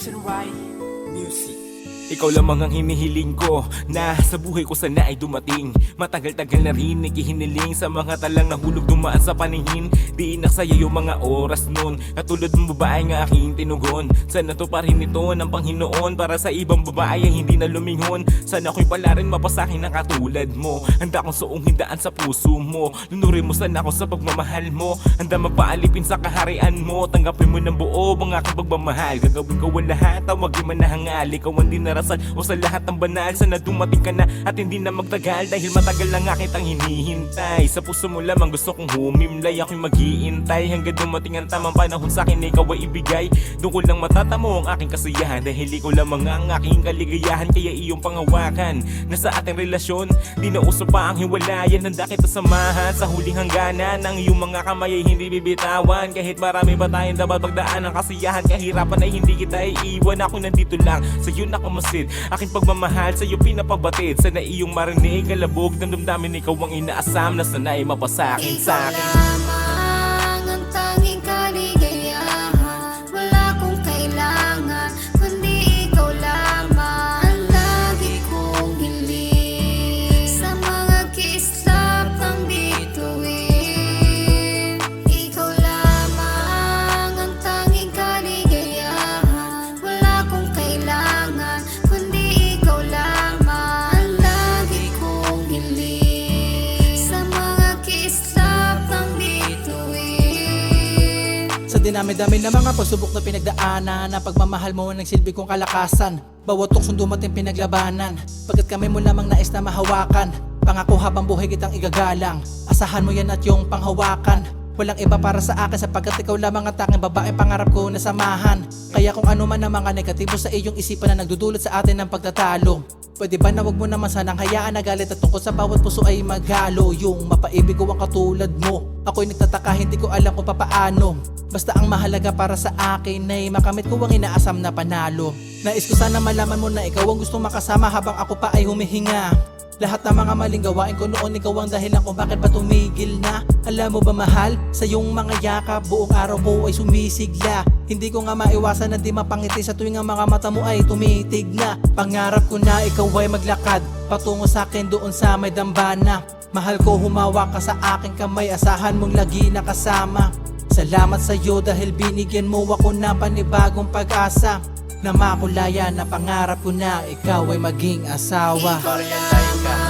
SNY Music. Ikaw lamang ang hinihiling ko na sa buhay ko sana ay dumating. Matagal-tagal na rin ikihiniling sa mga talang nahulog dumaan sa paningin. Di inaksaya yung mga oras nun, katulad ng babae nga aking tinugon. Sana to pa rin ito ng Panginoon para sa ibang babae ay hindi na lumingon. Sana ako'y pala rin mapasakin na katulad mo. Handa akong suong hindaan sa puso mo. Lunurin mo sana ako sa pagmamahal mo. Handa magpaalipin sa kaharian mo. Tanggapin mo ng buo ang aking pagmamahal. Gagawin ko ang lahat, tawagin man na hangal. Ikaw ang dinarasan o sa lahat ng banal. Sana dumating ka na at hindi na magtagal, dahil matagal lang nga kitang hinihintay. Sa puso mo lamang gusto kong humimlay. Ako'y maghihintay hanggang dumating ang tamang panahon sa akin na ikaw ay ibigay. Doon ko lang matatamo ang aking kasiyahan, dahil ikaw lamang ang aking kaligayahan. Kaya iyong pangawakan na sa ating relasyon di na uso pa ang hiwalayan. Handa kita samahan sa huling hangganan. Ang iyong mga kamay ay hindi bibitawan. Kahit marami pa tayong dapat pagdaan ng kasiyahan, kahirapan ay hindi kita iiwan. Ako nandito lang, sa'yo na kumasid. Aking pagmamahal sa'yo pinapabatid. Sana iyong marinig ang labog ng damdamin. Ikaw ang inaasam na sana ay mapasakin sa'kin. Ikaw lamang ang tanging kaligayahan. Wala kong kailangan kundi ikaw lamang ang lagi kong hiling. Sa mga kislap ng bituin, ikaw lamang ang tanging kaligayahan. Wala kong kailangan kundi ikaw lamang ang lagi kong hiling. Sa mga kislap ng bituin. Sa dinami-dami na mga pagsubok na pinagdaanan, na pagmamahal mo ang nagsilbi kong kalakasan. Bawat tuksong dumating pinaglabanan, pagkat kami mo lamang nais na mahawakan. Pangako habang buhay kitang igagalang, asahan mo yan at yung panghawakan. Walang iba para sa akin sapagkat ikaw lamang ang tanging babae pangarap ko na samahan. Kaya kung ano man ang mga negatibo sa iyong isipan na nagdudulot sa atin ng pagtatalo, pwede ba na wag mo naman sanang hayaan na galit at tungkol sa bawat puso ay maghalo. Yung mapaibig ko ang katulad mo, ako'y nagtataka hindi ko alam kung papaano. Basta ang mahalaga para sa akin ay makamit ko ang inaasam na panalo. Nais ko sana malaman mo na ikaw ang gustong makasama habang ako pa ay humihinga. Lahat ng mga maling gawain ko noon, ikaw ang dahilan kung bakit ba tumigil na. Alam mo ba mahal, sa iyong mga yakap buong araw ko ay sumisigla. Hindi ko nga maiwasan na di mapangiti sa tuwing ang mga mata mo ay tumitig na. Pangarap ko na ikaw ay maglakad patungo sa akin doon sa may dambana. Mahal ko humawak ka sa aking kamay, asahan mong lagi nakasama. Salamat sa iyo dahil binigyan mo ako ng panibagong pag-asa. Na makulaya na pangarap ko na ikaw ay maging asawa. Ikaw lamang